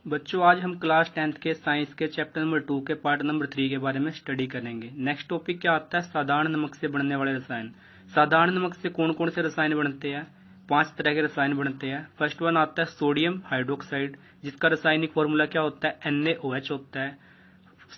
बच्चों, आज हम क्लास 10th के साइंस के चैप्टर नंबर 2 के पार्ट नंबर 3 के बारे में स्टडी करेंगे। नेक्स्ट टॉपिक क्या आता है? साधारण नमक से बनने वाले रसायन। साधारण नमक से कौन कौन से रसायन बनते हैं? 5 तरह के रसायन बनते हैं। फर्स्ट वन आता है सोडियम हाइड्रोक्साइड, जिसका रासायनिक फॉर्मूला क्या होता है? NaOH होता है।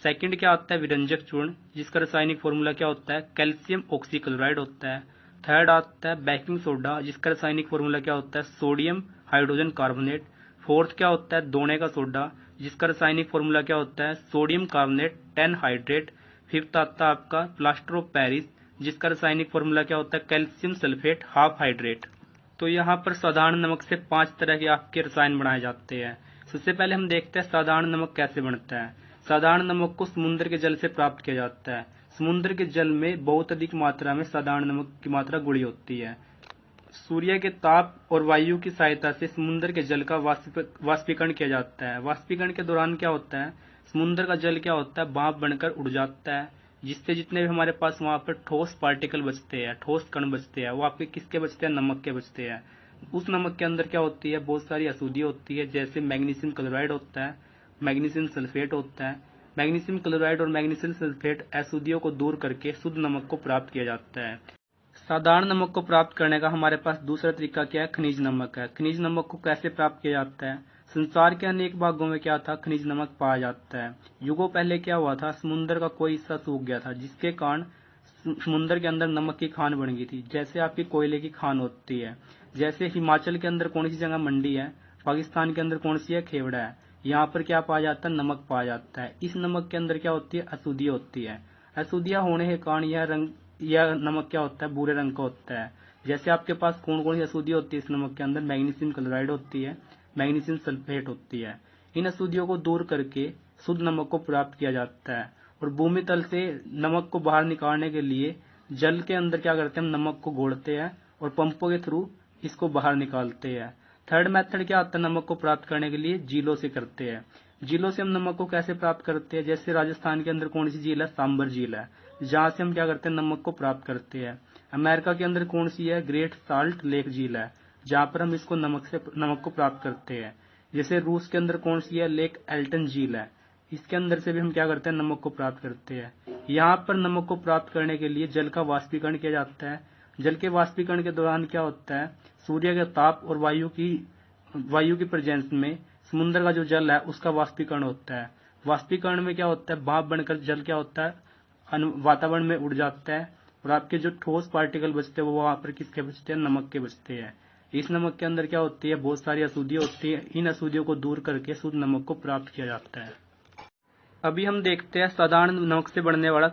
सेकंड क्या आता है? विरंजक चूर्ण, जिसका रासायनिक फॉर्मूला क्या होता है? कैल्शियम ऑक्सीक्लोराइड होता है। थर्ड आता है बेकिंग सोडा, जिसका रासायनिक फॉर्मूला क्या होता है? Sodium hydrogen carbonate. फोर्थ क्या होता है? दोने का सोडा, जिसका रासायनिक फॉर्मूला क्या होता है? Sodium carbonate 10 hydrate. फिफ्थ आता है आपका प्लास्टर ऑफ पेरिस, जिसका रासायनिक फॉर्मूला क्या होता है? Calcium sulphate half hydrate. तो यहाँ पर साधारण नमक से 5 तरह के आपके रसायन बनाए जाते हैं। सबसे पहले हम देखते हैं साधारण नमक कैसे बनता है। साधारण नमक को समुद्र के जल से प्राप्त किया जाता है। समुद्र के जल में बहुत अधिक मात्रा में साधारण नमक की मात्रा गुड़ी होती है। सूर्य के ताप और वायु की सहायता से समुद्र के जल का वाष्पीकरण किया जाता है। वाष्पीकरण के दौरान क्या होता है? समुद्र का जल क्या होता है? भाप बनकर उड़ जाता है, जिससे जितने भी हमारे पास वहां पर ठोस पार्टिकल बचते हैं, ठोस कण बचते हैं, वो आपके किसके बचते हैं? नमक के बचते हैं। उस नमक के अंदर क्या होती है? बहुत सारी अशुद्धियां होती है, जैसे मैग्नीशियम क्लोराइड होता है, मैग्नीशियम सल्फेट होता है। मैग्नीशियम क्लोराइड और मैग्नीशियम सल्फेट अशुद्धियों को दूर करके शुद्ध नमक को प्राप्त किया जाता है। साधारण नमक को प्राप्त करने का हमारे पास दूसरा तरीका क्या है? खनिज नमक है। खनिज नमक को कैसे प्राप्त किया जाता है? संसार के अनेक भागों में क्या था? खनिज नमक पाया जाता है। युगों पहले क्या हुआ था? समुद्र का कोई हिस्सा सूख गया था, जिसके कारण समुद्र के अंदर नमक की खान बन गई थी, जैसे आपकी कोयले की खान होती है। जैसे हिमाचल के अंदर कौन सी जगह मंडी है, पाकिस्तान के अंदर कौन सी है? खेवड़ा है। यहाँ पर क्या पाया जाता है? नमक पाया जाता है। इस नमक के अंदर क्या होती है? अशुद्धियां होती है। अशुद्धियां होने के कारण यह नमक क्या होता है? भूरे रंग का होता है। जैसे आपके पास कौन कौन सी अशुद्धियां होती है इस नमक के अंदर? मैग्नीशियम क्लोराइड होती है, मैग्नीशियम सल्फेट होती है। इन अशुद्धियों को दूर करके शुद्ध नमक को प्राप्त किया जाता है। और भूमि तल से नमक को बाहर निकालने के लिए जल के अंदर क्या करते हैं? नमक को घोलते हैं और पंपों के थ्रू इसको बाहर निकालते हैं। थर्ड मेथड क्या आता है नमक को प्राप्त करने के लिए? झीलों से करते हैं। झीलों से हम नमक को कैसे प्राप्त करते हैं? जैसे राजस्थान के अंदर कौन सी झील है? सांबर झील है, जहां से हम क्या करते हैं? नमक को प्राप्त करते हैं। अमेरिका के अंदर कौन सी है? ग्रेट साल्ट लेक झील है, जहां पर हम इसको नमक को प्राप्त करते हैं। जैसे रूस के अंदर कौन सी है? लेक एल्टन झील है, इसके अंदर से भी हम क्या करते हैं? नमक को प्राप्त करते हैं। यहाँ पर नमक को प्राप्त करने के लिए जल का वाष्पीकरण किया जाता है। जल के वाष्पीकरण के दौरान क्या होता है? सूर्य के ताप और वायु की प्रेजेंस में समुद्र का जो जल है उसका वाष्पीकरण होता है। वाष्पीकरण में क्या होता है? भाप बनकर जल क्या होता है? वातावरण में उड़ जाता है, और आपके जो ठोस पार्टिकल बचते हैं वो वहां पर किसके बचते हैं? नमक के बचते हैं। इस नमक के अंदर क्या होती है? बहुत सारी अशुद्धियां होती है। इन अशुद्धियों को दूर करके शुद्ध नमक को प्राप्त किया जाता है। अभी हम देखते हैं साधारण नमक से बनने वाला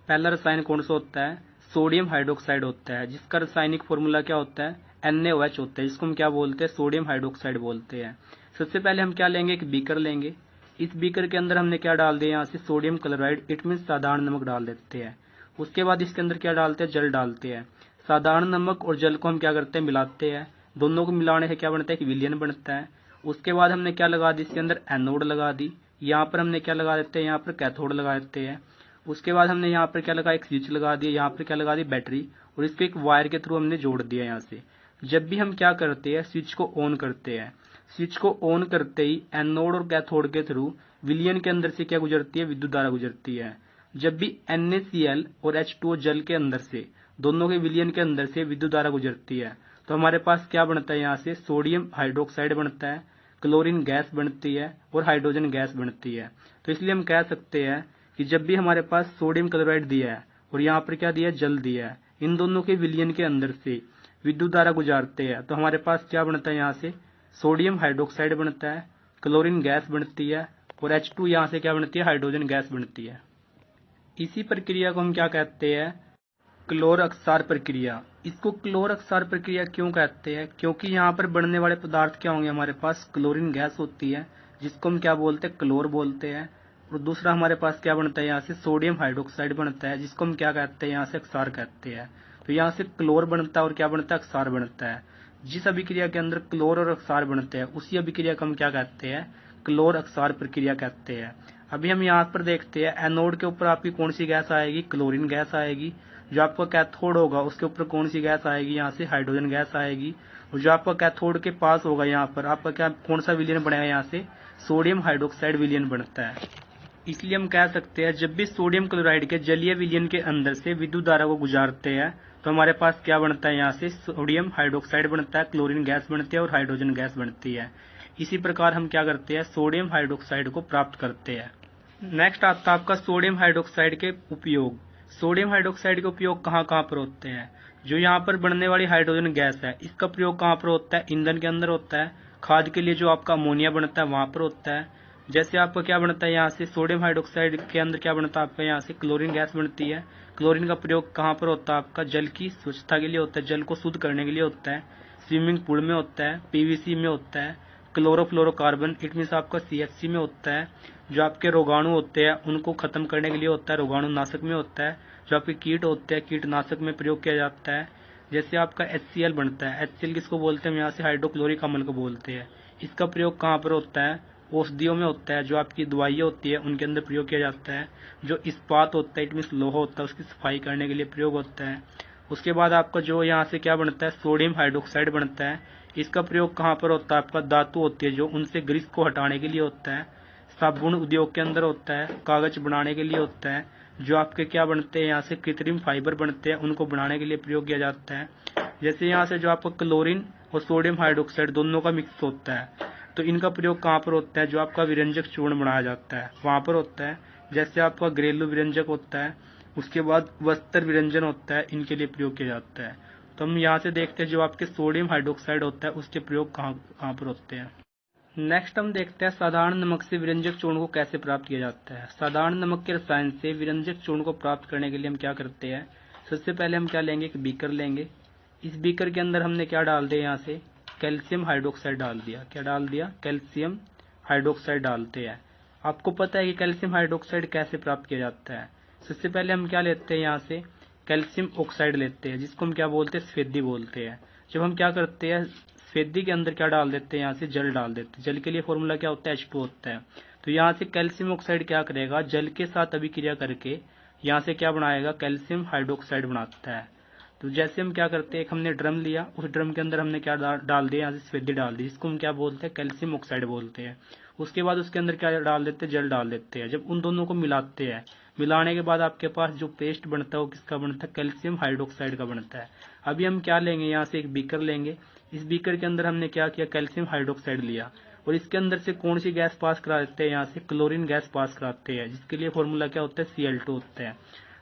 पहला रसायन कौन सा होता है? सोडियम हाइड्रोक्साइड होता है, जिसका रासायनिक फॉर्मूला क्या होता है? NaOH होता है, जिसको हम क्या बोलते हैं? सोडियम हाइड्रोक्साइड बोलते हैं। सबसे पहले हम क्या लेंगे? एक बीकर लेंगे। इस बीकर के अंदर हमने क्या डाल दिया? यहाँ से सोडियम क्लोराइड, इट मीन साधारण नमक डाल देते हैं। उसके बाद इसके अंदर क्या डालते हैं? जल डालते हैं। साधारण नमक और जल को हम क्या करते हैं? मिलाते हैं। दोनों को मिलाने से क्या बनता है? एक विलयन बनता है। उसके बाद हमने क्या लगा दी? इसके अंदर एनोड लगा दी। यहाँ पर हमने क्या लगा देते हैं? यहाँ पर कैथोड लगा देते हैं। उसके बाद हमने यहाँ पर क्या लगा? एक स्विच लगा दिया। यहाँ पर क्या लगा दी? बैटरी। और इसको एक वायर के थ्रू हमने जोड़ दिया यहाँ से। जब भी हम क्या करते हैं? स्विच को ऑन करते हैं। स्विच को ऑन करते ही एनोड और कैथोड के थ्रू विलयन के अंदर से क्या गुजरती है? विद्युत धारा गुजरती है। जब भी NaCl और H2O जल के अंदर से, दोनों के विलयन के अंदर से विद्युत धारा गुजरती है, तो हमारे पास क्या बनता है? यहाँ से सोडियम हाइड्रोक्साइड बनता है, क्लोरीन गैस बनती है और हाइड्रोजन गैस बनती है। तो इसलिए हम कह सकते हैं कि जब भी हमारे पास सोडियम क्लोराइड दिया है और यहाँ पर क्या दिया है? जल दिया है, इन दोनों के विलयन के अंदर से विद्युत धारा गुजारते हैं, तो हमारे पास क्या बनता है? यहाँ से सोडियम हाइड्रोक्साइड बनता है, क्लोरीन गैस बनती है और H2 यहाँ से क्या बनती है? हाइड्रोजन गैस बनती है। इसी प्रक्रिया को हम क्या कहते हैं? क्लोर अक्षार प्रक्रिया। इसको क्लोर अक्षार प्रक्रिया क्यों कहते हैं? क्योंकि यहाँ पर बनने वाले पदार्थ क्या होंगे? हमारे पास क्लोरीन गैस होती है, जिसको हम क्या बोलते हैं? क्लोर बोलते हैं। और दूसरा हमारे पास क्या बनता है? यहाँ से सोडियम हाइड्रोक्साइड बनता है, जिसको हम क्या कहते हैं? यहाँ से अक्षार कहते हैं। तो यहाँ से क्लोर बनता है और क्या बनता है? अक्षार बनता है। जिस अभिक्रिया के अंदर क्लोर और अक्षार बनते हैं उसी अभिक्रिया को हम क्या कहते हैं? क्लोर अक्षार प्रक्रिया कहते हैं। अभी हम यहाँ पर देखते हैं एनोड के ऊपर आपकी कौन सी गैस आएगी? क्लोरीन गैस आएगी। जो आपका कैथोड होगा उसके ऊपर कौन सी गैस आएगी? यहाँ से हाइड्रोजन गैस आएगी। और जो आपका कैथोड के पास होगा यहाँ पर आपका क्या कौन सा विलयन बनेगा? यहाँ से सोडियम हाइड्रोक्साइड विलयन बनता है। इसलिए हम कह सकते हैं जब भी सोडियम क्लोराइड के जलीय विलयन के अंदर से विद्युत धारा को गुजारते हैं तो हमारे पास क्या बनता है, यहाँ से सोडियम हाइड्रोक्साइड बनता है, क्लोरीन गैस बनती है और हाइड्रोजन गैस बनती है। इसी प्रकार हम क्या करते हैं, सोडियम हाइड्रोक्साइड को प्राप्त करते हैं। नेक्स्ट आता है आपका सोडियम हाइड्रोक्साइड के उपयोग। सोडियम हाइड्रोक्साइड के उपयोग कहाँ कहाँ पर होते हैं। जो यहाँ पर बनने वाली हाइड्रोजन गैस है इसका प्रयोग कहाँ पर होता है, ईंधन के अंदर होता है। खाद के लिए जो आपका अमोनिया बनता है वहां पर होता है। जैसे आपका क्या बनता है, यहाँ से सोडियम हाइड्रोक्साइड के अंदर क्या बनता है आपका, यहाँ से क्लोरीन गैस बनती है। क्लोरीन का प्रयोग कहाँ पर होता है आपका, जल की स्वच्छता के लिए होता है, जल को शुद्ध करने के लिए होता है। स्विमिंग पूल में होता है, पीवीसी में होता है, क्लोरोफ्लोरोकार्बन इट मीन्स आपका सीएफसी में होता है। जो आपके रोगाणु होते हैं उनको खत्म करने के लिए होता है, रोगाणु नाशक में होता है। जो आपके कीट होते हैं कीटनाशक में प्रयोग किया जाता है। जैसे आपका HCl बनता है, HCl किसको बोलते हैं, यहाँ से हाइड्रोक्लोरिक अम्ल को बोलते हैं। इसका प्रयोग कहाँ पर होता है, औषधियों में होता है। जो आपकी दवाइयाँ होती है उनके अंदर प्रयोग किया जाता है। जो इस्पात होता है इट मीन्स लोहा होता है उसकी सफाई करने के लिए प्रयोग होता है। उसके बाद आपका जो यहाँ से क्या बनता है, सोडियम हाइड्रोक्साइड बनता है। इसका प्रयोग कहाँ पर होता है, आपका धातु होती है जो उनसे ग्रीस को हटाने के लिए होता है। साबुन उद्योग के अंदर होता है, कागज बनाने के लिए होता है। जो आपके क्या बनते हैं, यहाँ से कृत्रिम फाइबर बनते हैं उनको बनाने के लिए प्रयोग किया जाता है। जैसे यहाँ से जो आपका क्लोरीन और सोडियम हाइड्रोक्साइड दोनों का मिक्स होता है तो इनका प्रयोग कहाँ पर होता है, जो आपका विरंजक चूर्ण बनाया जाता है वहां पर होता है। जैसे आपका घरेलू विरंजक होता है, उसके बाद वस्त्र विरंजन होता है, इनके लिए प्रयोग किया जाता है। तो हम यहाँ से देखते हैं जो आपके सोडियम हाइड्रोक्साइड होता है उसके प्रयोग कहाँ पर होते हैं। नेक्स्ट हम देखते हैं साधारण नमक से विरंजक चूर्ण को कैसे प्राप्त किया जाता है। साधारण नमक के रसायन से विरंजक चूर्ण को प्राप्त करने के लिए हम क्या करते हैं, सबसे पहले हम क्या लेंगे, एक बीकर लेंगे। इस बीकर के अंदर हमने क्या डाल दिया, यहाँ से कैल्शियम हाइड्रोक्साइड डाल दिया। क्या डाल दिया, कैल्शियम हाइड्रोक्साइड डालते हैं। आपको पता है कि कैल्शियम हाइड्रोक्साइड कैसे प्राप्त किया जाता है। सबसे पहले हम क्या लेते हैं, यहाँ से कैल्शियम ऑक्साइड लेते हैं जिसको हम क्या बोलते हैं, स्फेदी बोलते हैं। जब हम क्या करते हैं, स्फेदी के अंदर क्या डाल देते हैं, यहाँ से जल डाल देते हैं। जल के लिए फॉर्मूला क्या होता है, H2 होता है। तो यहाँ से कैल्शियम ऑक्साइड क्या करेगा, जल के साथ अभिक्रिया करके यहाँ से क्या बनाएगा, कैल्शियम हाइड्रोक्साइड बनाता है। तो जैसे हम क्या करते हैं, एक हमने ड्रम लिया, उस ड्रम के अंदर हमने क्या डाल दिया, यहाँ से स्फेदी डाल दी, इसको हम क्या बोलते हैं, कैल्शियम ऑक्साइड बोलते हैं। उसके बाद उसके अंदर क्या डाल देते हैं, जल डाल देते हैं। जब उन दोनों को मिलाते हैं, मिलाने के बाद आपके पास जो पेस्ट बनता है वो किसका बनता है, कैल्शियम हाइड्रोक्साइड का बनता है। अभी हम क्या लेंगे, यहाँ से एक बीकर लेंगे। इस बीकर के अंदर हमने क्या किया, कैल्शियम हाइड्रोक्साइड लिया और इसके अंदर से कौन सी गैस पास करा देते हैं, यहाँ से क्लोरीन गैस पास कराते हैं, जिसके लिए फॉर्मूला क्या होता है, Cl2 होता है।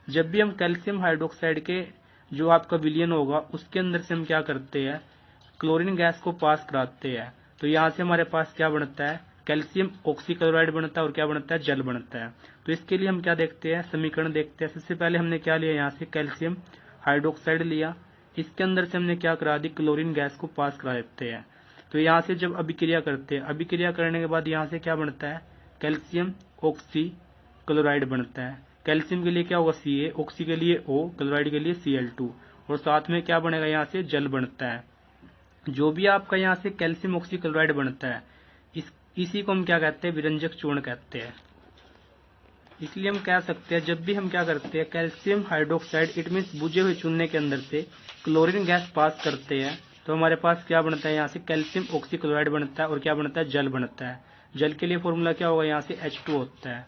जब भी हम कैल्शियम हाइड्रोक्साइड के जो आपका विलयन होगा उसके अंदर से हम क्या करते हैं, क्लोरीन गैस को पास कराते हैं तो यहाँ से हमारे पास क्या बनता है, कैल्शियम ऑक्सीक्लोराइड बनता है और क्या बनता है, जल बनता है। तो इसके लिए हम क्या देखते हैं, समीकरण देखते हैं। सबसे पहले हमने क्या लिया, यहाँ से कैल्शियम हाइड्रोक्साइड लिया। इसके अंदर से हमने क्या करा दी, क्लोरीन गैस को पास करा देते हैं। तो यहाँ से जब अभिक्रिया करते हैं, अभिक्रिया करने के बाद यहाँ से क्या बनता है, कैल्शियम ऑक्सीक्लोराइड बनता है। कैल्शियम के लिए क्या होगा, Ca, ऑक्सी के लिए O, क्लोराइड के लिए Cl2 और साथ में क्या बनेगा, यहाँ से जल बनता है। जो भी आपका यहाँ से कैल्शियम ऑक्सीक्लोराइड बनता है इसी को हम क्या कहते हैं, विरंजक चूर्ण कहते हैं। इसलिए हम कह सकते हैं जब भी हम क्या करते हैं, कैल्शियम हाइड्रोक्साइड इट मीन्स बुझे हुए चूने के अंदर से क्लोरीन गैस पास करते हैं तो हमारे पास क्या बनता है, यहाँ से कैल्शियम ऑक्सीक्लोराइड बनता है और क्या बनता है, जल बनता है। जल के लिए फॉर्मूला क्या होगा, यहाँ से H2 होता है।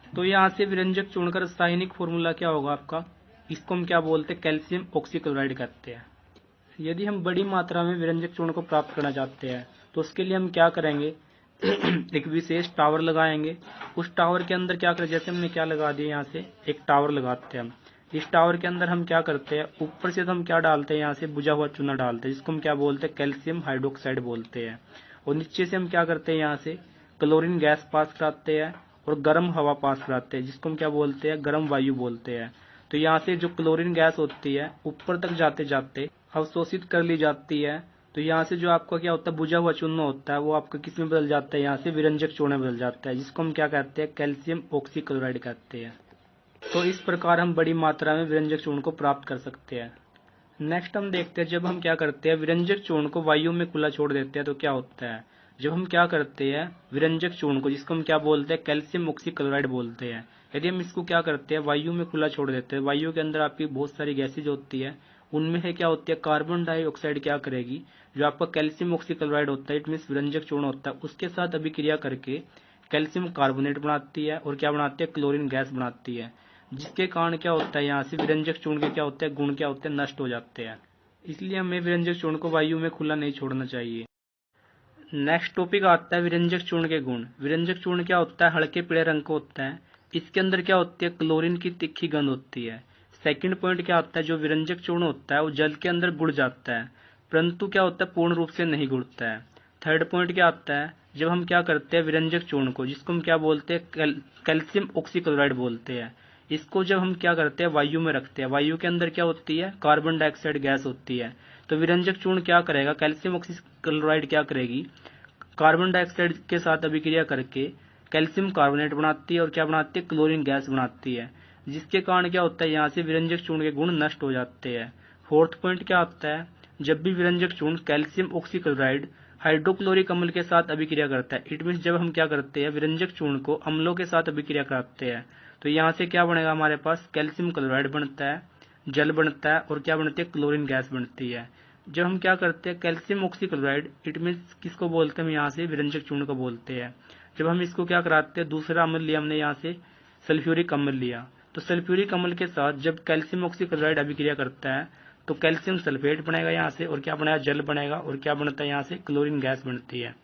तो यहाँ से विरंजक चूर्ण का रासायनिक फॉर्मूला क्या होगा आपका, इसको हम क्या बोलते हैं, कैल्शियम ऑक्सीक्लोराइड कहते हैं। यदि हम बड़ी मात्रा में विरंजक चूर्ण को प्राप्त करना चाहते हैं तो उसके लिए हम क्या करेंगे, एक विशेष टावर लगाएंगे। उस टावर के अंदर क्या करें, जैसे हमने क्या लगा दिया, यहाँ से एक टावर लगाते हैं हम। इस टावर के अंदर हम क्या करते हैं, ऊपर से तो हम क्या डालते हैं, यहाँ से बुझा हुआ चूना डालते हैं जिसको हम क्या बोलते हैं, कैल्शियम हाइड्रोक्साइड बोलते हैं। और नीचे से हम क्या करते हैं, यहाँ से क्लोरीन गैस पास कराते हैं और गर्म हवा पास कराते हैं जिसको हम क्या बोलते हैं, गर्म वायु बोलते हैं। तो यहाँ से जो क्लोरीन गैस होती है ऊपर तक जाते जाते अवशोषित कर ली जाती है। तो यहाँ से जो आपका क्या होता है, बुझा हुआ चूना होता है वो आपका किस में बदल जाता है, यहाँ से विरंजक चूर्ण में बदल जाता है जिसको हम क्या कहते हैं, कैल्शियम ऑक्सीक्लोराइड कहते हैं। तो इस प्रकार हम बड़ी मात्रा में विरंजक चूर्ण को प्राप्त कर सकते हैं। नेक्स्ट हम देखते हैं जब हम क्या करते हैं, विरंजक चूर्ण को वायु में खुला छोड़ देते हैं तो क्या होता है। जब हम क्या करते हैं, विरंजक चूर्ण को जिसको हम क्या बोलते हैं, कैल्शियम ऑक्सीक्लोराइड बोलते हैं, यदि हम इसको क्या करते हैं, वायु में खुला छोड़ देते हैं, वायु के अंदर आपकी बहुत सारी गैसेज होती है उनमें है क्या होती है, कार्बन डाइऑक्साइड क्या करेगी, जो आपका कैल्शियम ऑक्सीक्लोराइड होता है, इट मीन्स विरंजक चूर्ण होता है, उसके साथ अभिक्रिया करके कैल्शियम कार्बोनेट बनाती है और क्या बनाती है, क्लोरीन गैस बनाती है, जिसके कारण क्या होता है, यहाँ से विरंजक चूर्ण के क्या होते हैं, गुण क्या होते हैं, नष्ट हो जाते हैं। इसलिए हमें विरंजक चूर्ण को वायु में खुला नहीं छोड़ना चाहिए। नेक्स्ट टॉपिक आता है विरंजक चूर्ण के गुण। विरंजक चूर्ण क्या होता है, हल्के पीले रंग का होता है, इसके अंदर क्या होती है, क्लोरीन की तीखी गंध होती है। सेकंड पॉइंट क्या होता है, जो विरंजक चूर्ण होता है वो जल के अंदर घुल जाता है, परंतु क्या होता है, पूर्ण रूप से नहीं घुलता है। थर्ड पॉइंट क्या आता है, जब हम क्या करते हैं विरंजक चूर्ण को, जिसको हम क्या बोलते हैं, कैल्शियम ऑक्सीक्लोराइड बोलते हैं, इसको जब हम क्या करते हैं, वायु में रखते हैं, वायु के अंदर क्या होती है, कार्बन डाइऑक्साइड गैस होती है, तो विरंजक चूर्ण क्या करेगा, कैल्शियम ऑक्सीक्लोराइड क्या करेगी, कार्बन डाइऑक्साइड के साथ अभिक्रिया करके कैल्शियम कार्बोनेट बनाती है और क्या बनाती है, क्लोरीन गैस बनाती है, जिसके कारण क्या होता है, यहाँ से विरंजक चूर्ण के गुण नष्ट हो जाते हैं। फोर्थ पॉइंट क्या आता है, जब भी विरंजक चूर्ण कैल्शियम ऑक्सीक्लोराइड हाइड्रोक्लोरिक अम्ल के साथ अभिक्रिया करता है, इट मीन जब हम क्या करते हैं, विरंजक चूर्ण को अम्लों के साथ अभिक्रिया कराते हैं, तो यहाँ से क्या बनेगा, हमारे पास कैल्शियम क्लोराइड बनता है, जल बनता है और क्या बनती है, क्लोरीन गैस बनती है। जब हम क्या करते हैं, कैल्शियम ऑक्सीक्लोराइड, इट मीन्स किसको बोलते हैं, हम यहाँ से विरंजक चूर्ण को बोलते हैं। जब हम इसको क्या कराते हैं, दूसरा अम्ल लिया हमने यहाँ से सल्फ्यूरिक अम्ल लिया, तो सल्फ्यूरिक अम्ल के साथ जब कैल्शियम ऑक्सीक्लोराइड अभिक्रिया करता है तो कैल्शियम सल्फेट बनेगा यहाँ से और क्या बनेगा, जल बनेगा और क्या बनता है, यहाँ से क्लोरीन गैस बनती है।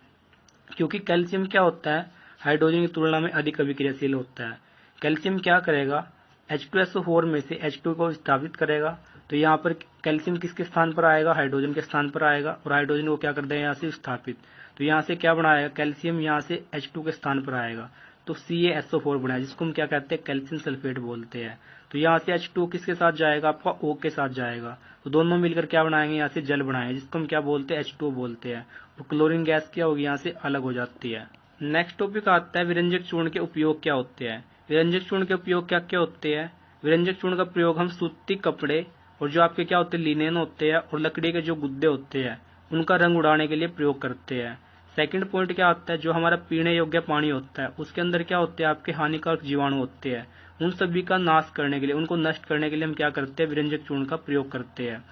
क्योंकि कैल्शियम क्या होता है, हाइड्रोजन की तुलना में अधिक अभिक्रियाशील होता है। कैल्शियम क्या करेगा, H2SO4 में से H2 को स्थापित करेगा, तो यहाँ पर कैल्शियम किसके स्थान पर आएगा, हाइड्रोजन के स्थान पर आएगा और हाइड्रोजन को क्या कर देगा, यहाँ से स्थापित, तो यहाँ से क्या बनाएगा, कैल्शियम यहाँ से H2 के स्थान पर आएगा, तो CaSO4 बनाया, जिसको हम क्या कहते हैं, कैल्शियम सल्फेट बोलते हैं। तो यहाँ से H2 किसके साथ जाएगा, आपका O के साथ जाएगा, तो दोनों मिलकर क्या बनाएंगे, यहाँ से जल बनाएंगे, जिसको हम क्या बोलते हैं, H2O बोलते हैं, और क्लोरीन गैस क्या होगी, यहाँ से अलग हो जाती है। नेक्स्ट टॉपिक आता है विरंजक चूर्ण के उपयोग क्या होते हैं। विरंजक चूर्ण के उपयोग क्या क्या होते हैं। विरंजक चूर्ण का प्रयोग हम सूती कपड़े और जो आपके क्या होते हैं, लिनेन होते हैं और लकड़ी के जो गुद्दे होते हैं, उनका रंग उड़ाने के लिए प्रयोग करते हैं। सेकंड पॉइंट क्या आता है, जो हमारा पीने योग्य पानी होता है उसके अंदर क्या होते हैं, आपके हानिकारक जीवाणु होते हैं, उन सभी का नाश करने के लिए, उनको नष्ट करने के लिए हम क्या करते हैं, विरंजक चूर्ण का प्रयोग करते हैं।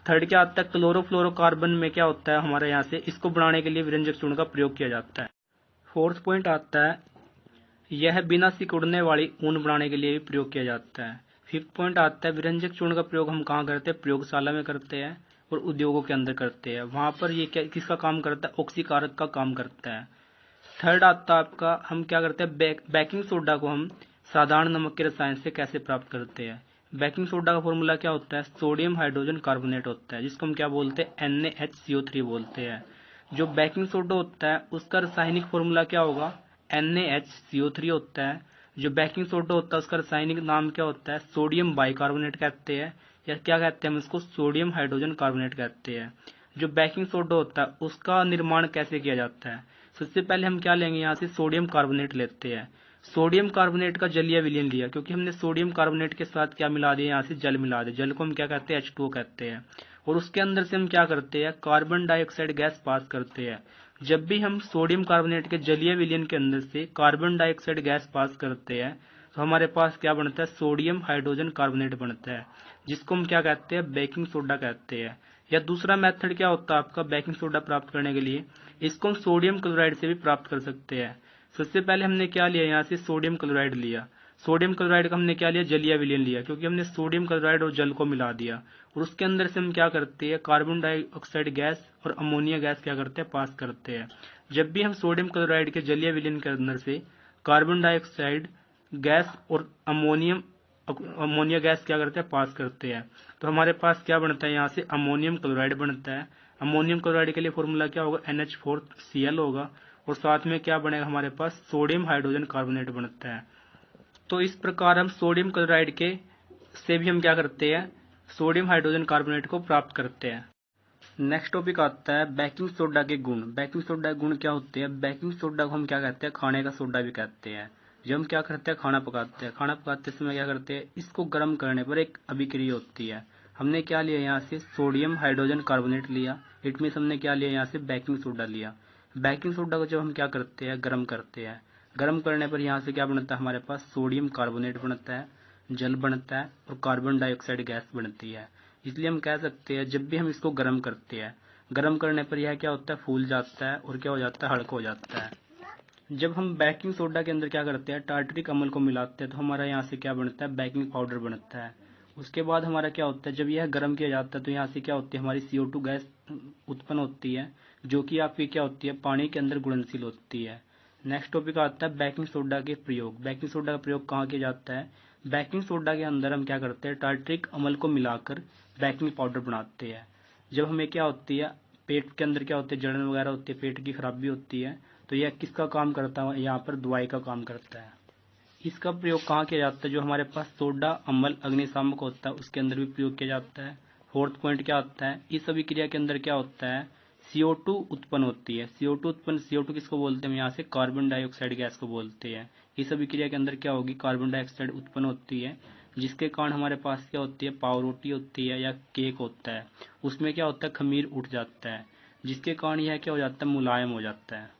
थर्ड क्या आता है, क्लोरोफ्लोरोकार्बन में क्या होता है हमारे यहाँ से, इसको बनाने के लिए विरंजक चूर्ण का प्रयोग किया जाता है। फोर्थ पॉइंट आता है, यह बिना सिकुड़ने वाली ऊन बनाने के लिए भी प्रयोग किया जाता है। फिफ्थ पॉइंट आता है, विरंजक चूर्ण का प्रयोग हम कहाँ करते हैं, प्रयोगशाला में करते हैं और उद्योगों के अंदर करते हैं, वहां पर ये क्या किसका काम करता है, ऑक्सीकारक का काम करता है। थर्ड आता है आपका, हम क्या करते हैं, बेकिंग सोडा को हम साधारण नमक के रसायन से कैसे प्राप्त करते हैं। बेकिंग सोडा का फॉर्मूला क्या होता है, सोडियम हाइड्रोजन कार्बोनेट होता है, जिसको हम क्या बोलते हैं, NaHCO3 बोलते हैं। जो बेकिंग सोडा होता है उसका रासायनिक फॉर्मूला क्या होगा, NaHCO3 होता है। जो बेकिंग सोडा होता है उसका रासायनिक नाम क्या होता है, सोडियम बाइकार्बोनेट कहते हैं, या क्या कहते हैं हम इसको, सोडियम हाइड्रोजन कार्बोनेट कहते हैं। जो बेकिंग सोडा होता है उसका निर्माण कैसे किया जाता है, सबसे पहले हम क्या लेंगे, यहाँ से सोडियम कार्बोनेट लेते हैं। सोडियम कार्बोनेट का जलीय विलयन लिया, क्योंकि हमने सोडियम कार्बोनेट के साथ क्या मिला दिया, यहाँ से जल मिला दिया, जल को हम क्या कहते हैं, H2O कहते हैं, और उसके अंदर से हम क्या करते हैं, कार्बन डाइऑक्साइड गैस पास करते हैं। जब भी हम सोडियम कार्बोनेट के जलीय विलयन के अंदर से कार्बन डाइऑक्साइड गैस पास करते हैं, तो हमारे पास क्या बनता है, सोडियम हाइड्रोजन कार्बोनेट बनता है, जिसको हम क्या कहते हैं, बेकिंग सोडा कहते हैं। या दूसरा मेथड क्या होता है आपका बेकिंग सोडा प्राप्त करने के लिए, इसको हम सोडियम क्लोराइड से भी प्राप्त कर सकते हैं। सबसे पहले हमने क्या लिया, यहाँ से सोडियम क्लोराइड लिया, सोडियम क्लोराइड का हमने क्या लिया, जलीय विलयन लिया, क्योंकि हमने सोडियम क्लोराइड और जल को मिला दिया, और उसके अंदर से हम क्या करते हैं, कार्बन डाइऑक्साइड गैस और अमोनिया गैस क्या करते हैं, पास करते हैं। जब भी हम सोडियम क्लोराइड के जलीय विलयन के अंदर से कार्बन डाइऑक्साइड गैस और अमोनिया गैस क्या करते हैं, पास करते हैं, तो हमारे पास क्या बनता है, यहाँ से अमोनियम क्लोराइड बनता है। अमोनियम क्लोराइड के लिए फॉर्मूला क्या होगा, NH4Cl होगा, और साथ में क्या बनेगा, हमारे पास सोडियम हाइड्रोजन कार्बोनेट बनता है। तो इस प्रकार हम सोडियम क्लोराइड के से भी हम क्या करते हैं, सोडियम हाइड्रोजन कार्बोनेट को प्राप्त करते हैं। नेक्स्ट टॉपिक आता है बेकिंग सोडा के गुण। बेकिंग सोडा के गुण क्या होते हैं, बेकिंग सोडा को हम क्या कहते हैं, खाने का सोडा भी कहते हैं। जब हम क्या करते हैं, खाना पकाते हैं, खाना पकाते समय क्या करते हैं, इसको गर्म करने पर एक अभिक्रिया होती है। हमने क्या लिया, यहाँ से सोडियम हाइड्रोजन कार्बोनेट लिया, इट मीन्स हमने क्या लिया, यहाँ से बेकिंग सोडा लिया। बेकिंग सोडा को जब हम क्या करते हैं, गर्म करते हैं, गर्म करने पर यहाँ से क्या बनता है, हमारे पास सोडियम कार्बोनेट बनता है, जल बनता है और कार्बन डाइऑक्साइड गैस बनती है। इसलिए हम कह सकते हैं जब भी हम इसको गर्म करते हैं, गर्म करने पर यह क्या होता है, फूल जाता है और क्या हो जाता है, हल्का हो जाता है। जब हम बेकिंग सोडा के अंदर क्या करते हैं, टार्टरिक अम्ल को मिलाते हैं, तो हमारा यहाँ से क्या बनता है, बेकिंग पाउडर बनता है। उसके बाद हमारा क्या होता है, जब यह गर्म किया जाता है तो यहाँ से क्या होती है, हमारी CO2 गैस उत्पन्न होती है, जो कि आपकी क्या होती है, पानी के अंदर घुलनशील होती है। नेक्स्ट टॉपिक आता है बेकिंग सोडा के प्रयोग। बेकिंग सोडा का प्रयोग कहाँ किया जाता है? बेकिंग सोडा के अंदर हम क्या करते हैं, टार्टरिक अम्ल को मिलाकर बेकिंग पाउडर बनाते हैं। जब हमें क्या होती है, पेट के अंदर क्या होती है, जलन वगैरह होती है, पेट की खराबी होती है, तो यह किसका काम करता है, यहाँ पर दवाई का काम करता है। इसका प्रयोग कहाँ किया जाता है, जो हमारे पास सोडा अम्ल अग्निशामक होता है उसके अंदर भी प्रयोग किया जाता है। फोर्थ पॉइंट क्या होता है, इस अभिक्रिया के अंदर क्या होता है, CO2 उत्पन्न होती है। CO2 किसको बोलते हैं, हम यहाँ से कार्बन डाइऑक्साइड गैस को बोलते हैं। इस अभिक्रिया के अंदर क्या होगी, कार्बन डाइऑक्साइड उत्पन्न होती है, जिसके कारण हमारे पास क्या होती है, पाव रोटी होती है या केक होता है, उसमें क्या होता है, खमीर उठ जाता है, जिसके कारण यह क्या हो जाता है, मुलायम हो जाता है।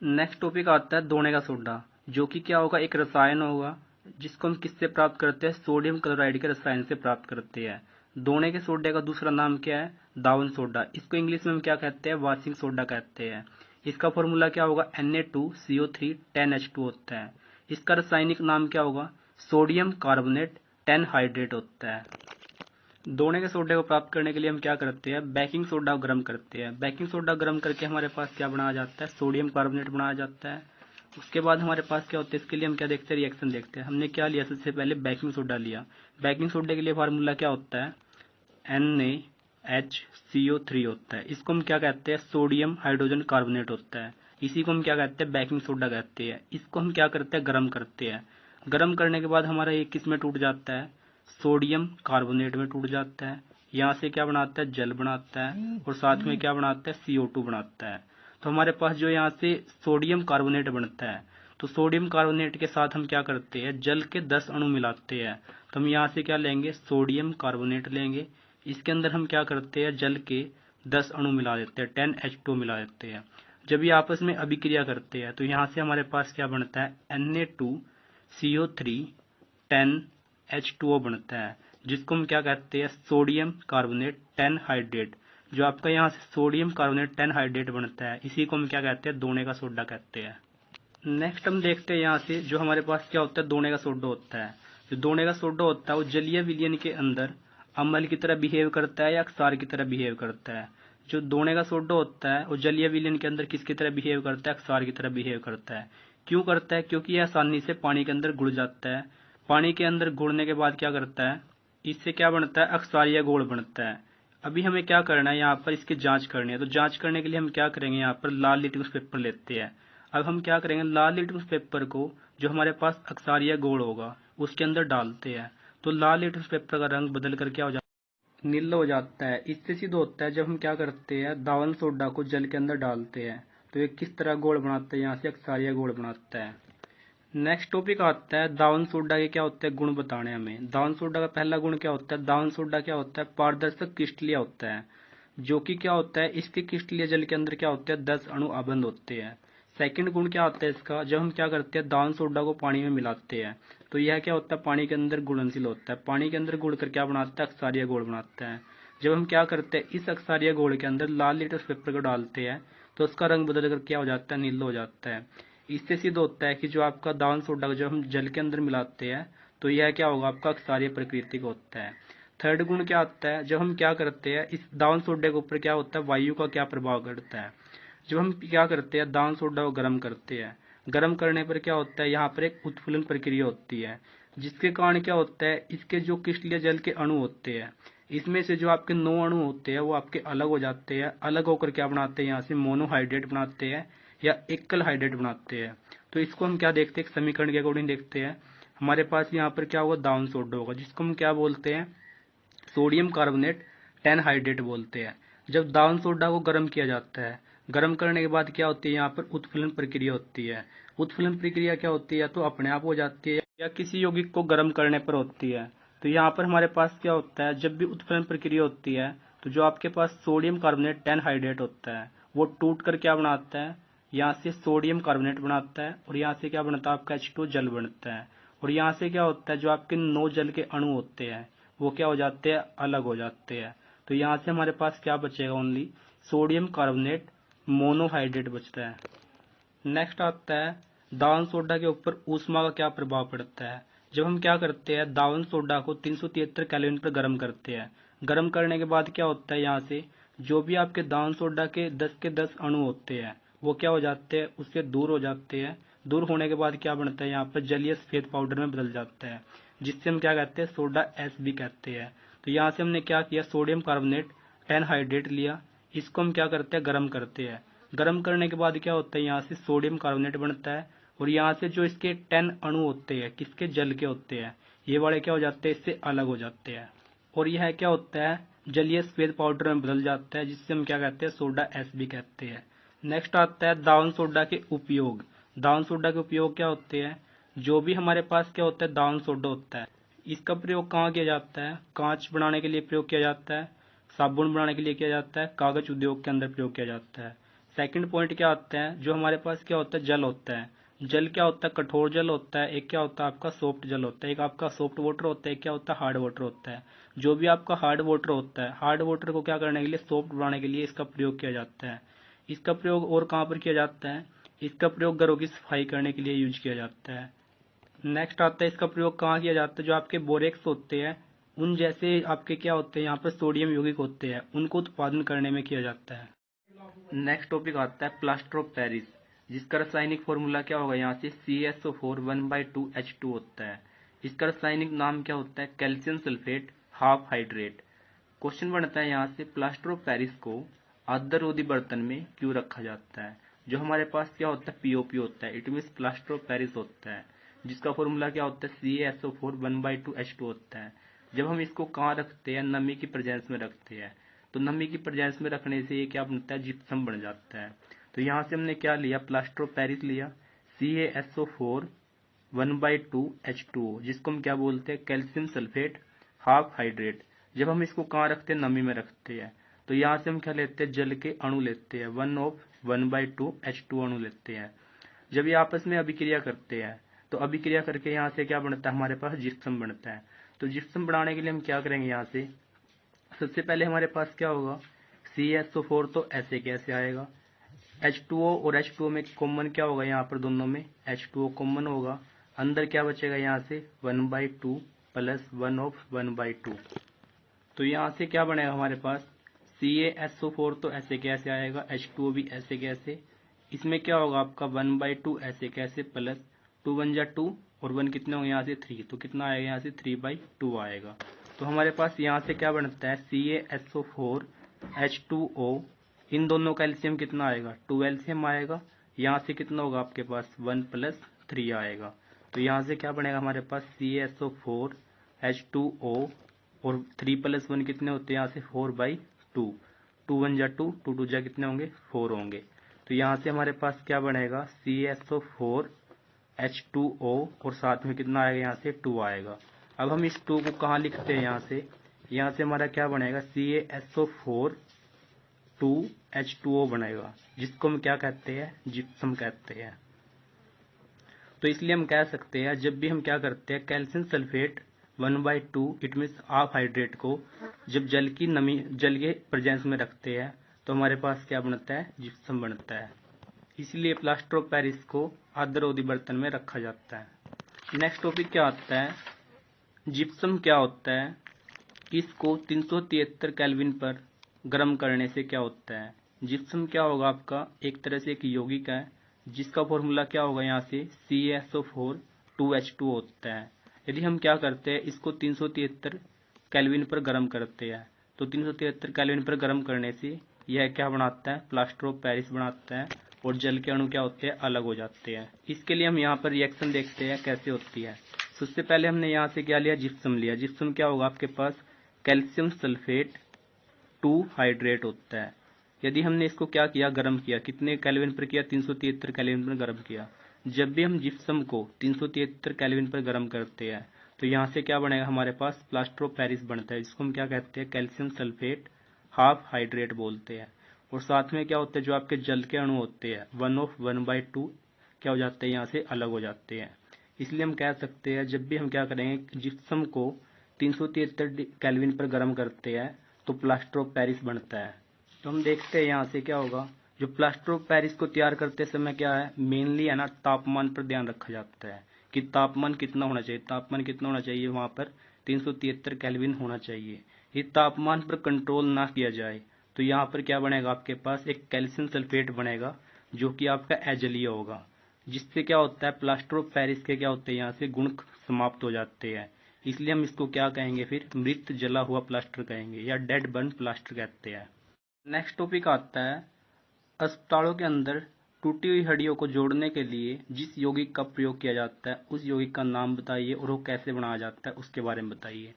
नेक्स्ट टॉपिक आता है दोने का सोडा, जो कि क्या होगा, एक रसायन होगा, जिसको हम किससे प्राप्त करते हैं, सोडियम क्लोराइड के रसायन से प्राप्त करते हैं। दोने के सोडे का दूसरा नाम क्या है, दावन सोडा। इसको इंग्लिश में हम क्या कहते हैं, वॉशिंग सोडा कहते हैं। इसका फॉर्मूला क्या होगा, Na2CO3 10H2 होता है। इसका रासायनिक नाम क्या होगा, सोडियम कार्बोनेट 10 हाइड्रेट होता है। दोने के सोडे को प्राप्त करने के लिए हम क्या करते हैं, बेकिंग सोडा गर्म करते हैं। बेकिंग सोडा गर्म करके हमारे पास क्या बनाया जाता है, सोडियम कार्बोनेट बनाया जाता है। उसके बाद हमारे पास क्या होता है, इसके लिए हम क्या देखते हैं, रिएक्शन देखते हैं। हमने क्या लिया, सबसे पहले बेकिंग सोडा लिया। बेकिंग सोडे के लिए फार्मूला क्या होता है, NaHCO3 होता है। इसको हम क्या कहते हैं, सोडियम हाइड्रोजन कार्बोनेट होता है। इसी को हम क्या कहते हैं, बेकिंग सोडा कहते हैं। इसको हम क्या करते हैं, गर्म करते हैं। गर्म करने के बाद हमारा ये किस में टूट जाता है, सोडियम कार्बोनेट में टूट जाता है। यहाँ से क्या बनाता है, जल बनाता है, और साथ में क्या बनाता है, CO2 बनाता है। तो हमारे पास जो यहाँ से सोडियम कार्बोनेट बनता है, तो सोडियम कार्बोनेट के साथ हम क्या करते हैं, जल के 10 अणु मिलाते हैं। तो हम यहाँ से क्या लेंगे, सोडियम कार्बोनेट लेंगे। इसके अंदर हम क्या करते हैं, जल के 10 अणु मिला देते हैं, 10H2 मिला देते हैं। जब ये आपस में अभिक्रिया करते हैं तो यहाँ से हमारे पास क्या बनता है, Na2CO3 10H2O बनता है, जिसको हम क्या कहते हैं, सोडियम कार्बोनेट 10 हाइड्रेट। जो आपका यहाँ से सोडियम कार्बोनेट 10 हाइड्रेट बनता है, इसी को हम क्या कहते हैं, दोने का सोडा कहते हैं। नेक्स्ट हम देखते हैं यहाँ से, जो हमारे पास क्या होता है, दोने का सोडा होता है। जो दोने का सोडा होता है वो जलीय विलयन के अंदर अम्ल की तरह बिहेव करता है या क्षार की तरह बिहेव करता है। जो दोने का सोडा होता है वो जलीय विलयन के अंदर किसकी तरह बिहेव करता है, क्षार की तरह बिहेव करता है। क्यों करता है, क्योंकि यह आसानी से पानी के अंदर घुल जाता है। पानी के अंदर घुलने के बाद क्या करता है, इससे क्या बनता है, अक्षारीय घोल बनता है। अभी हमें क्या करना है, यहाँ पर इसकी जांच करनी है। तो जांच करने के लिए हम क्या करेंगे, यहाँ पर लाल लिटमस पेपर लेते हैं। अब हम क्या करेंगे, लाल लिटमस पेपर को जो हमारे पास अक्षारीय घोल होगा उसके अंदर डालते हैं। तो लाल लिटमस पेपर का रंग बदल कर क्या हो जाता है, नीला हो जाता है। इससे सिद्ध होता है जब हम क्या करते हैं, दावन सोडा को जल के अंदर डालते हैं तो ये किस तरह घोल बनाता है, यहाँ से अक्षारीय घोल बनाता है। नेक्स्ट टॉपिक आता है दावन सोडा के क्या होते हैं गुण बताने हमें। दावन सोडा का पहला गुण क्या होता है, दावन सोडा क्या होता है, पारदर्शक क्रिस्टलीय होता है, जो कि क्या होता है, इसके क्रिस्टलीय जल के अंदर क्या होते हैं, 10 अणु आबंध होते हैं। सेकंड गुण क्या होता है इसका, जब हम क्या करते हैं, दावन सोडा को पानी में मिलाते हैं तो यह क्या होता है, पानी के अंदर घुलनशील होता है। पानी के अंदर घुल कर क्या बनाता है, अक्षारीय घोल बनाता है। जब हम क्या करते हैं, इस अक्षारीय घोल के अंदर लाल लिटमस पेपर को डालते हैं तो उसका रंग बदल कर क्या हो जाता है, नीला हो जाता है। इससे सिद्ध होता है कि जो आपका दावन सोडा जब हम जल के अंदर मिलाते हैं तो यह क्या होगा, आपका क्षारीय प्रकृति का होता है। थर्ड गुण क्या आता है, जब हम क्या करते हैं, इस दावन सोडे के ऊपर क्या होता है, वायु का क्या प्रभाव पड़ता है। जब हम क्या करते हैं, दावन सोडा को गर्म करते हैं, गर्म करने पर क्या होता है, यहाँ पर एक उत्फुल्लन प्रक्रिया होती है, जिसके कारण क्या होता है, इसके जो क्रिस्टलीय जल के अणु होते हैं, इसमें से जो आपके 9 अणु होते हैं वो आपके अलग हो जाते हैं। अलग होकर क्या बनाते हैं, यहाँ से मोनोहाइड्रेट बनाते हैं या एकल हाइड्रेट बनाते हैं। तो इसको हम क्या देखते हैं, समीकरण के अकॉर्डिंग देखते हैं। हमारे पास यहाँ पर क्या होगा, दावन सोडा होगा, जिसको हम क्या बोलते हैं, सोडियम कार्बोनेट 10 हाइड्रेट बोलते हैं। जब दावन सोडा को गर्म किया जाता है, गर्म करने के बाद क्या होती है, यहाँ पर उत्फुल्लन प्रक्रिया होती है। उत्फुल्लन प्रक्रिया क्या होती है, तो अपने आप हो जाती है या किसी यौगिक को गर्म करने पर होती है। तो यहाँ पर हमारे पास क्या होता है, जब भी उत्फुल्लन प्रक्रिया होती है तो जो आपके पास सोडियम कार्बोनेट 10 हाइड्रेट होता है वो टूट कर क्या बनाता है, यहाँ से सोडियम कार्बोनेट बनाता है, और यहाँ से क्या बनता है, आपका H2 जल बनता है। और यहाँ से क्या होता है, जो आपके 9 जल के अणु होते हैं वो क्या हो जाते हैं, अलग हो जाते हैं। तो यहाँ से हमारे पास क्या बचेगा, ओनली सोडियम कार्बोनेट मोनोहाइड्रेट बचता है। नेक्स्ट आता है दावन सोडा के ऊपर ऊष्मा का क्या प्रभाव पड़ता है। जब हम क्या करते हैं, दावन सोडा को 373 केल्विन पर गर्म करते हैं। गर्म करने के बाद क्या होता है, यहाँ से जो भी आपके दावन सोडा के 10 के 10 अणु होते हैं वो क्या हो जाते हैं, उससे दूर हो जाते हैं। दूर होने के बाद क्या बनता है, यहाँ पर जलीय सफेद पाउडर में बदल जाता है, जिससे हम क्या कहते हैं, सोडा एस भी कहते हैं। तो यहाँ से हमने क्या किया, सोडियम कार्बोनेट एनहाइड्रेट लिया, इसको हम क्या करते हैं, गर्म करते हैं। गर्म करने के बाद क्या होता है, यहाँ से सोडियम कार्बोनेट बनता है और यहाँ से जो इसके 10 अणु होते हैं, किसके, जल के होते हैं, ये वाले क्या हो जाते हैं, इससे अलग हो जाते हैं और यह क्या होता है, जलीय सफेद पाउडर में बदल जाता है, जिससे हम क्या कहते हैं, सोडा एस भी कहते हैं। नेक्स्ट आता है दावन सोडा के उपयोग। दावन सोडा के उपयोग क्या होते हैं, जो भी हमारे पास क्या होता है, दावन सोडा होता है, इसका प्रयोग कहाँ किया जाता है, कांच बनाने के लिए प्रयोग किया जाता है, साबुन बनाने के लिए किया जाता है, कागज उद्योग के अंदर प्रयोग किया जाता है। सेकंड पॉइंट क्या आता है, जो हमारे पास क्या होता है, जल होता है। जल क्या होता है, कठोर जल होता है, एक क्या होता है आपका सॉफ्ट जल होता है, एक आपका सॉफ्ट वाटर होता है, एक क्या होता है हार्ड वाटर होता है। जो भी आपका हार्ड वाटर होता है, हार्ड वाटर को क्या करने के लिए, सॉफ्ट बनाने के लिए इसका प्रयोग किया जाता है। इसका प्रयोग और कहाँ पर किया जाता है, इसका प्रयोग घरों की सफाई करने के लिए यूज किया जाता है। नेक्स्ट आता है इसका प्रयोग कहाँ किया जाता है, जो आपके बोरेक्स होते हैं उन जैसे आपके क्या होते हैं, यहाँ पर सोडियम यौगिक होते हैं, उनको उत्पादन करने में किया जाता है। नेक्स्ट टॉपिक आता है प्लास्टर ऑफ पेरिस, जिसका रासायनिक फॉर्मूला क्या होगा, यहाँ से CSO4 1/2H2 होता है। इसका रासायनिक नाम क्या होता है, calcium sulphate half hydrate. Question बनता है यहाँ से, प्लास्टर ऑफ पेरिस को आदररोधी बर्तन में क्यों रखा जाता है। जो हमारे पास क्या होता है, POP होता है, it mean plaster of Paris होता है, जिसका फॉर्मूला क्या होता है, CaSO4 1/2H2 होता है। जब हम इसको कहाँ रखते हैं, नमी की प्रेजेंस में रखते हैं, तो नमी की प्रेजेंस में रखने से ये क्या बनता है, जिप्सम बन जाता है। तो यहाँ से हमने क्या लिया, प्लास्टर ऑफ पेरिस लिया, CaSO4 1/2H2O, जिसको हम क्या बोलते हैं, कैल्शियम सल्फेट हाफ हाइड्रेट। जब हम इसको कहाँ रखते हैं, नमी में रखते हैं, तो यहाँ से हम क्या लेते हैं, जल के अणु लेते हैं, 1/2H2 अणु लेते हैं। जब ये आपस में अभिक्रिया करते हैं, तो अभिक्रिया करके यहाँ से क्या बनता है, हमारे पास जिप्सम बनता है। तो जिप्सम बनाने के लिए हम क्या करेंगे, यहाँ से सबसे पहले हमारे पास क्या होगा, CSO4 तो ऐसे कैसे आएगा, H2O और H2O में कॉमन क्या होगा, यहाँ पर दोनों में H2O कॉमन होगा, अंदर क्या बचेगा, यहाँ से 1/2 प्लस 1/2। तो यहाँ से क्या बनेगा हमारे पास, CaSO4 तो ऐसे कैसे आएगा, H2O भी ऐसे कैसे, इसमें क्या होगा आपका 1/2 ऐसे कैसे, प्लस 2 1 जा 2 और 1 कितने होंगे, यहाँ से 3, तो कितना आएगा, यहाँ से 3/2 आएगा। तो हमारे पास यहाँ से क्या बनता है, CaSO4 H2O, इन दोनों का एलसीएम कितना आएगा, 2 एलसीएम आएगा, यहाँ से कितना होगा आपके पास 1 + 3 आएगा। तो यहाँ से क्या बनेगा हमारे पास, CaSO4 H2O और 3 + 1 कितने होते हैं, यहाँ से 4/2, 2 1 जा 2, 2 2 जा कितने होंगे, 4 होंगे। तो यहाँ से हमारे पास क्या बनेगा, CaSO4 H2O और साथ में कितना आएगा, यहाँ से 2 आएगा। अब हम इस 2 को कहाँ लिखते हैं, यहाँ से हमारा क्या बनेगा, CaSO4 2H2O बनेगा, जिसको हम क्या कहते हैं, जिप्सम कहते हैं। तो इसलिए हम कह सकते हैं, जब भी हम क्या करते हैं, calcium sulphate 1/2 it means half hydrate को जब जल के प्रेजेंस में रखते हैं, तो हमारे पास क्या बनता है, जिप्सम बनता है। इसलिए प्लास्टर ऑफ पेरिस को आदररोधी बर्तन में रखा जाता है। नेक्स्ट टॉपिक क्या आता है, जिप्सम क्या होता है। इसको 373 केल्विन पर गर्म करने से क्या होता है, जिप्सम क्या होगा आपका, एक तरह से एक यौगिक है, जिसका फॉर्मूला क्या होगा, यहाँ से CaSO4 2H2 होता है। यदि हम क्या करते हैं, इसको 373 केल्विन पर गर्म करते हैं, तो 373 केल्विन पर गर्म करने से यह क्या बनाता है, प्लास्टर ऑफ पेरिस बनाता है और जल के अणु क्या होते हैं, अलग हो जाते हैं। इसके लिए हम यहाँ पर रिएक्शन देखते हैं कैसे होती है। सबसे पहले हमने यहाँ से क्या लिया, जिप्सम लिया। जिप्सम क्या होगा आपके पास, कैल्शियम सल्फेट 2 हाइड्रेट होता है। यदि हमने इसको क्या किया, गर्म किया, कितने केल्विन पर किया, 373 केल्विन पर गर्म किया। जब भी हम जिप्सम को 373 केल्विन पर गर्म करते हैं, तो यहाँ से क्या बनेगा हमारे पास, प्लास्टर ऑफ पेरिस बनता है, जिसको हम क्या कहते हैं, कैल्शियम सल्फेट हाफ हाइड्रेट बोलते हैं। और साथ में क्या होता है, जो आपके जल के अणु होते हैं 1/2 क्या हो जाते हैं, यहाँ से अलग हो जाते हैं। इसलिए हम कह सकते हैं, जब भी हम क्या करेंगे, जिप्सम को 373 केल्विन पर गर्म करते हैं तो प्लास्टर ऑफ पेरिस बनता है। तो हम देखते हैं यहाँ से क्या होगा, जो प्लास्टर ऑफ पेरिस को तैयार करते समय क्या है, मेनली है ना तापमान पर ध्यान रखा जाता है कि तापमान कितना होना चाहिए। तापमान कितना होना चाहिए, वहां पर 373 केल्विन होना चाहिए। ये तापमान पर कंट्रोल ना किया जाए तो यहाँ पर क्या बनेगा, आपके पास एक कैल्शियम सल्फेट बनेगा जो कि आपका अजलीय होगा, जिससे क्या होता है प्लास्टर ऑफ पेरिस के क्या होते हैं यहाँ से गुण समाप्त हो जाते हैं। इसलिए हम इसको क्या कहेंगे, फिर मृत जला हुआ प्लास्टर कहेंगे या डेड बर्न प्लास्टर कहते हैं। नेक्स्ट टॉपिक आता है अस्पतालों के अंदर टूटी हुई हड्डियों को जोड़ने के लिए जिस यौगिक का प्रयोग किया जाता है उस यौगिक का नाम बताइए और वो कैसे बनाया जाता है उसके बारे में बताइए।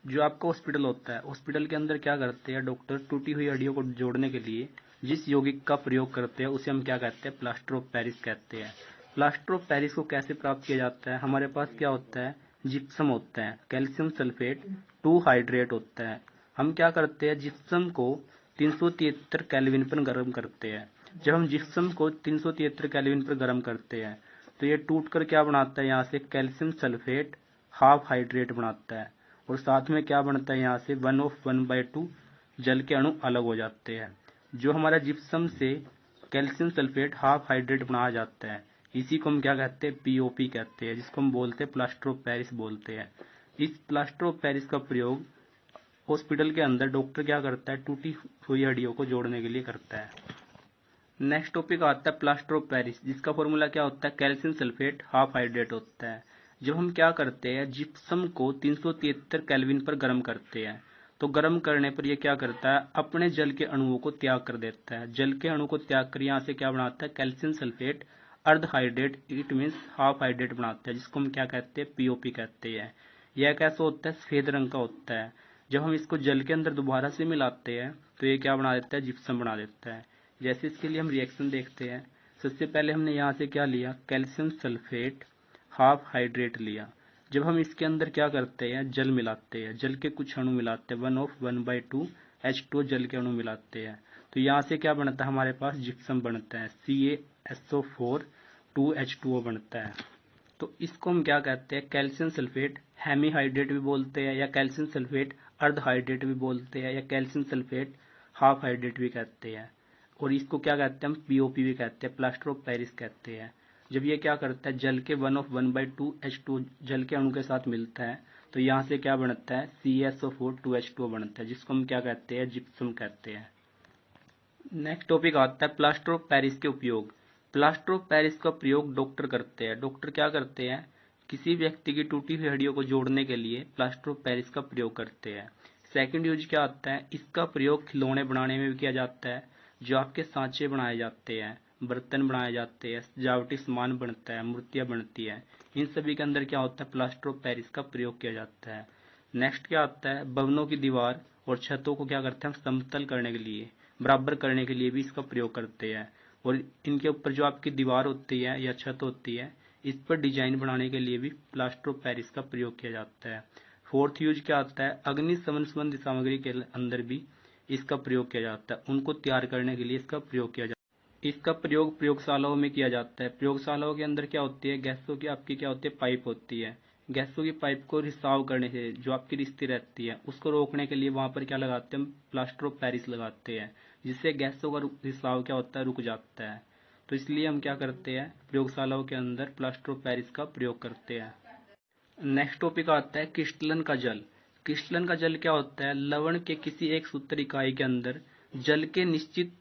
जो आपका हॉस्पिटल होता है, हॉस्पिटल के अंदर क्या करते हैं डॉक्टर, टूटी हुई हड्डियों को जोड़ने के लिए जिस यौगिक का प्रयोग करते हैं उसे हम क्या कहते हैं, प्लास्टर ऑफ पेरिस कहते हैं। प्लास्टर ऑफ पेरिस को कैसे प्राप्त किया जाता है, हमारे पास क्या होता है, जिप्सम होता है, कैल्शियम सल्फेट 2 हाइड्रेट होता है। हम क्या करते हैं, जिप्सम को 373 केल्विन पर गर्म करते हैं। जब हम जिप्सम को 373 केल्विन पर गर्म करते हैं तो ये टूट कर क्या बनाता है, यहाँ से कैल्शियम सल्फेट हाफ हाइड्रेट बनाता है और साथ में क्या बनता है, यहाँ से 1/2 जल के अणु अलग हो जाते हैं। जो हमारा जिप्सम से कैल्शियम सल्फेट हाफ हाइड्रेट बनाया जाता है इसी को हम क्या कहते हैं, पीओपी कहते हैं, जिसको हम बोलते हैं प्लास्टर ऑफ पेरिस बोलते हैं। इस प्लास्टर ऑफ पेरिस का प्रयोग हॉस्पिटल के अंदर डॉक्टर क्या करता है, टूटी हुई हड्डियों को जोड़ने के लिए करता है। नेक्स्ट टॉपिक आता है प्लास्टर ऑफ पेरिस, जिसका फॉर्मूला क्या होता है, कैल्शियम सल्फेट हाफ हाइड्रेट होता है। जब हम क्या करते हैं, जिप्सम को 373 केल्विन पर गर्म करते हैं तो गर्म करने पर यह क्या करता है, अपने जल के अणुओं को त्याग कर देता है। जल के अणु को त्याग कर यहाँ से क्या बनाता है, कैल्शियम सल्फेट अर्ध hydrate, it means half hydrate बनाता है, जिसको हम क्या कहते हैं, पीओपी कहते हैं। यह कैसा होता है, सफेद रंग का होता है। जब हम इसको जल के अंदर दोबारा से मिलाते हैं तो ये क्या बना देता है, जिप्सम बना देता है। जैसे इसके लिए हम रिएक्शन देखते हैं। सबसे पहले हमने यहाँ से क्या लिया, कैल्शियम सल्फेट हाफ हाइड्रेट लिया। जब हम इसके अंदर क्या करते हैं, जल मिलाते हैं, जल के कुछ अणु मिलाते हैं, 1/2 H2 जल के अणु मिलाते हैं तो यहाँ से क्या बनता है, हमारे पास जिप्सम बनता है, CaSO4 2H2O बनता है। तो इसको हम क्या कहते हैं, कैल्शियम सल्फेट हेमीहाइड्रेट भी बोलते हैं या कैल्शियम सल्फेट अर्ध हाइड्रेट भी बोलते हैं या कैल्शियम सल्फेट हाफ हाइड्रेट भी कहते हैं। और इसको क्या कहते हैं, हम पीओपी भी कहते हैं, प्लास्टर ऑफ पेरिस कहते हैं। जब ये क्या करता है, जल के 1/2 H2 जल के अणु के साथ मिलता है तो यहाँ से क्या बनता है, CaSO4 2H2O बनता है, जिसको हम क्या कहते हैं, जिप्सम कहते हैं। नेक्स्ट टॉपिक आता है प्लास्टर ऑफ पेरिस के उपयोग। प्लास्टर ऑफ पेरिस का प्रयोग डॉक्टर करते हैं। डॉक्टर क्या करते हैं, किसी व्यक्ति की टूटी हुई हड्डियों को जोड़ने के लिए प्लास्टर ऑफ पेरिस का प्रयोग करते हैं। सेकंड यूज क्या आता है, इसका प्रयोग खिलौने बनाने में भी किया जाता है। जो आपके सांचे बनाए जाते हैं, बर्तन बनाए जाते हैं, सजावटी सामान बनता है, मूर्तियां बनती है, इन सभी के अंदर क्या होता है, प्लास्टर ऑफ पेरिस का प्रयोग किया जाता है। नेक्स्ट क्या आता है, भवनों की दीवार और छतों को क्या करते हैं, हम समतल करने के लिए, बराबर करने के लिए भी इसका प्रयोग करते हैं। और इनके ऊपर जो आपकी दीवार होती है या छत होती है इस पर डिजाइन बनाने के लिए भी प्लास्टर ऑफ पेरिस का प्रयोग किया जाता है। फोर्थ यूज क्या आता है, अग्निशमन संबंधी सामग्री के अंदर भी इसका प्रयोग किया जाता है, उनको तैयार करने के लिए इसका प्रयोग किया जाता है। इसका प्रयोग प्रयोगशालाओं में किया जाता है। प्रयोगशालाओं के अंदर क्या होती है, गैसों की आपकी क्या होती है, पाइप होती है। गैसों की पाइप को रिसाव करने से जो आपकी रिश्ती रहती है उसको रोकने के लिए वहां पर क्या लगाते हैं, प्लास्टर ऑफ पेरिस लगाते हैं, जिससे गैसों का रिसाव क्या होता है, रुक जाता है। तो इसलिए हम क्या करते हैं, प्रयोगशालाओं के अंदर प्लास्टर ऑफ पेरिस का प्रयोग करते हैं। नेक्स्ट टॉपिक आता है क्रिस्टलन का जल। क्रिस्टलन का जल क्या होता है, लवण के किसी एक सूत्र इकाई के अंदर जल के निश्चित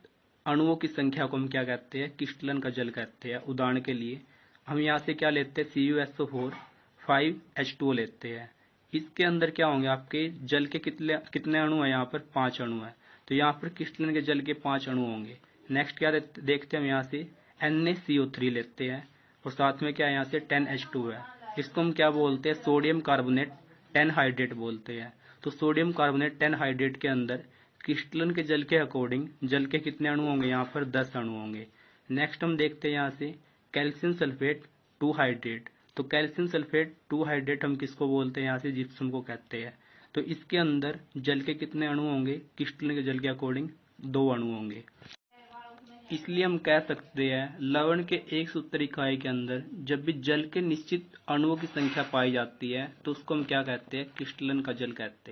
अणुओं की संख्या को हम क्या कहते हैं, क्रिस्टलन का जल कहते हैं। उदाहरण के लिए हम यहाँ से क्या लेते हैं, CuSO4 5H2O लेते हैं। इसके अंदर क्या होंगे, आपके जल के कितने कितने अणु है, यहाँ पर 5 अणु है। तो यहाँ पर क्रिस्टलन के जल के 5 अणु होंगे। नेक्स्ट क्या देखते हैं, हम यहाँ से NaCO3 लेते हैं और साथ में क्या है, यहाँ से 10H2 है। इसको हम क्या बोलते हैं, सोडियम कार्बोनेट 10 हाइड्रेट बोलते हैं। तो सोडियम कार्बोनेट 10 हाइड्रेट के अंदर क्रिस्टलन के जल के अकॉर्डिंग जल के कितने अणु होंगे, यहाँ पर 10 अणु होंगे। नेक्स्ट हम देखते हैं यहाँ से कैल्शियम सल्फेट 2 हाइड्रेट। तो कैल्शियम सल्फेट 2 हाइड्रेट हम किसको बोलते हैं, यहाँ से जिप्सम को कहते हैं। तो इसके अंदर जल के कितने अणु होंगे, क्रिस्टलन के जल के अकॉर्डिंग 2 अणु होंगे। इसलिए हम कह सकते हैं लवण के एक सूत्री इकाई के अंदर जब भी जल के निश्चित अणुओं की संख्या पाई जाती है तो उसको हम क्या कहते हैं, क्रिस्टलन का जल कहते हैं।